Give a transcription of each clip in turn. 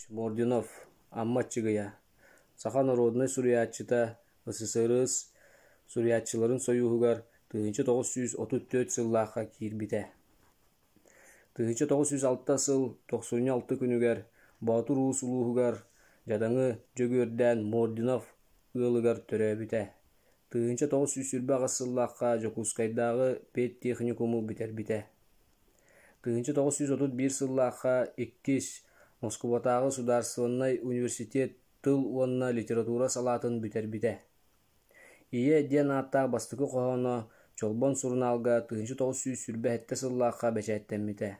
Мординов, Амматчыгыя. Саха народный суриятчыта СССР суриятчыларын союғығар 1934 сыллаққа кирбите. 1906 сыл 96 күнігер Батыр Уус улуғығар жадаңы жөгөрден Мординов ылыгар төрөбите. 1904 сыллаққа Жокускайдағы пет техникуму битербите. 1931 сыллаққа Эккиш Москватағы Сударственный университет тыл уонна литература салатын битербите. Ие ден атта бастықы қоғаны Чолбон Сурналга 1904 сыллаққа бәчәттенмите.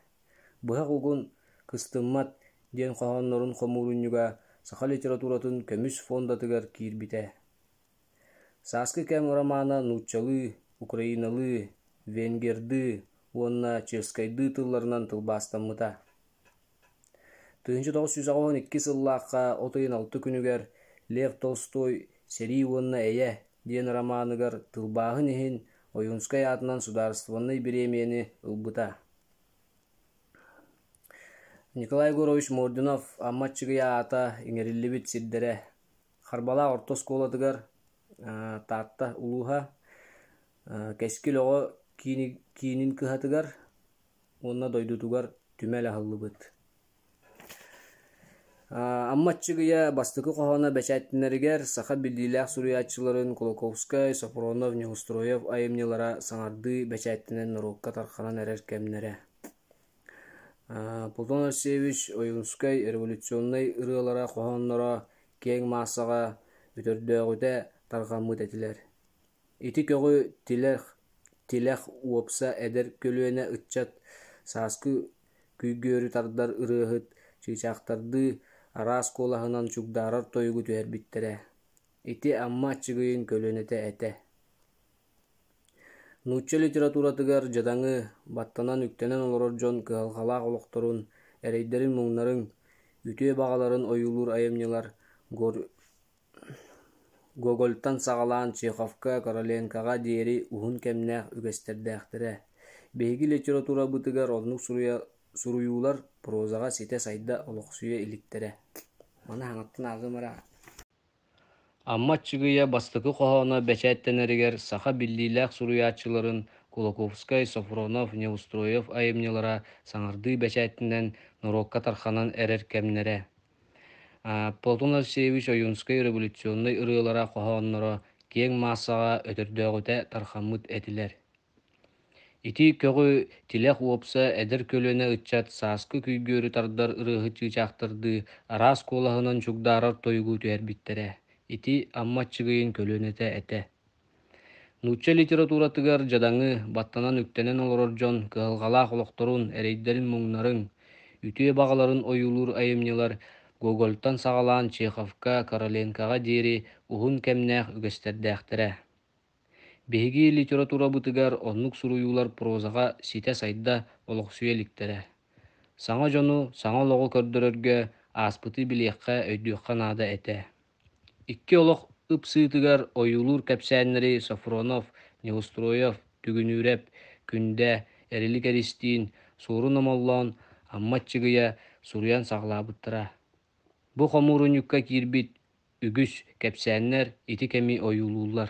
Бұға құлғын кыстыммат ден қоғанларын қомурынюға саха литературатын көміс фондатығар кирбите. Саскы кәм романа нучалы, украиналы, венгерды, онна ческайды тылларынан тылбастамыта. 1912 сыллаққа 36 күнігер Лев Толстой сери онна әйе ден романыгар тылбағын ехін Оюнскай атынан сударственный беремені ылбыта. Николай Горович Мординов Амматчыгыя ата иңериллибит сирдере. Харбала орто сколадыгар татта улуха кескил оғы киинин кыхатыгар онна дойдутугар түмәлі хыллыбыт. Амматчыгыя бастықы қоғана бәчәттінерігер саха білдейләқ суриятчыларын Колоковскай, Сафронов, Неустроев айымнелара саңарды бәчәттінен нұрокка тарқанан әрер кәмнері. Платон Арсевич Оюнскай революционный ырылара қоғанлара кең масаға өтөрдöөгүтэ тарғаммыт этилер. Ити көғі тилэх уопса эдер көлүөнэ ытчат сааскы күйгөрү тардар ырыахыт чыычаактарды арас колаһынан чугдарар тойгу түһэрбиттерэ. Ити Амматчыгыйын көлүөнэтэ эте. Нучча литературатыгар жадаңы баттанан үктенен олорор жон кыалхалаах олохторун, эрейдерин муңнарын, үтүө багаларын оюлуур айымнылар, Гогольтан сагалаан Чеховка, Короленкага диэри уһун кемнээх үгэстердээхтэрэ. Беги литература бытыгар оннук суруюулар прозага сите сайда олохсуя иликтерэ. Мана хаңаттын агымара. Амматчыгыя бастықы қоғаны бәчәттенерігер саха биллиләқ суруятчыларын Колоковскай, Сафронов, Неустроев айымнелара саңарды бәчәттінен нұрокка тарханан әрер кәмнере. Платон Арсевич Оюнскай революционный ырылара қоғанлары кең масаға өтөрдöөгүтэ тархаммыт этилер. Ити көғі тилэх уопса эдер көлөне ытчат сааскы күйгөрү тардар ырыахы чыычаактарды арас колаһынан чугдарар тойгу түһэрбиттерэ. Ити Амматчыгыйын көлөөнэтэ эте. Нучча литературатыгар жадаңы баттанан үктенен олорор жон кыалгалаах олохторун, эрейдерин муңнарын, үтүө багаларын оюлуур айымнылар, Гогольтан сагалаан Чеховка, Короленкага диэри уһун кемнээх үгэстердээхтэрэ. Беги литература бытыгар оннук суруюулар прозага сите сайда олохсуя иликтерэ. Саңа жону саңа олоҕо көрдөрөргө ааспыты билиэххэ өйдүөххэ наада эте. Икки олох ып-сыытыгар оюлуур кэпсээннери Сафронов, Неустроев, Түгүнүүрэп, Күндэ, Эрилик Эристиин, Суурун Омоллоон, Амматчыгыя суруян сагалаабыттара. Бу хомууруньукка киирбит үгүс кэпсээннер ити кэми оюлуулар.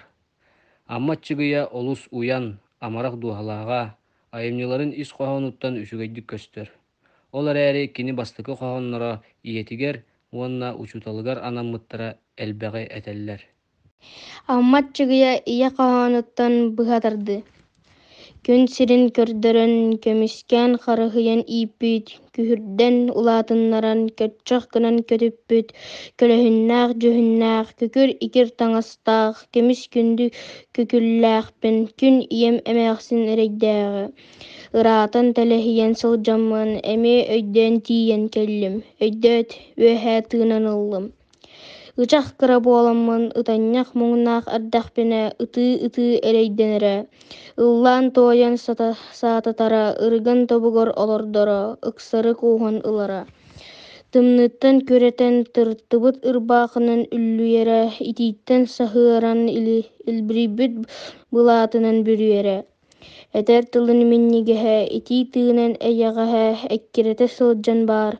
Амматчыгыя олус уян амарах дуахалаага айымныларын ис қоһонуттан үсүгэйдик көстөр. Олар эри кини бастыкы қоһоннора иетигер уонна учуталыгар анаммыттара элбэҕи этэллэр. Амматчыгыя ия қоһонуттан быһатарды. Күн сирин көрдөрөн көмүскэн харыһыйан ииппит, күһүрдэн улаатыннаран көччөх гынан көтүппүт, көлөһүннээх дьүһүннээх, күкүр икир таҥастаах, көмүс күндү күкүллээхпин, күн иэм эмээхсин эрейдээҕи. Ыраатан тэлэһийэн сылдьаммын, эми өйдөөн тиийэн кэллим, өйдөөт үөһэ тыынан ыллым. Ычах кыра буоламмын, ытанньах муҥнаах ардахпина ытыы эрейдэнэрэ. Ыллаан тоойан саататара, ырыган тобугор олордоро, ыксары кууһан ылара. Тымныттан күрэтэн тыртыбыт ырбаахынан үллүйэрэ, итииттэн саһыаран илбирибит былаатынан бүрүөрэ. Этэр тылын миннигэһэ, итии тыынан эйэҕэһэ эккирэтэ сылдьан баар.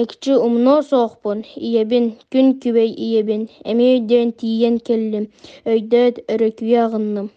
Ekçi umno soğukpun, iyebin, gün kübey iyebin, emi öydен tiyen kellim, öyдөt öröküye agınным.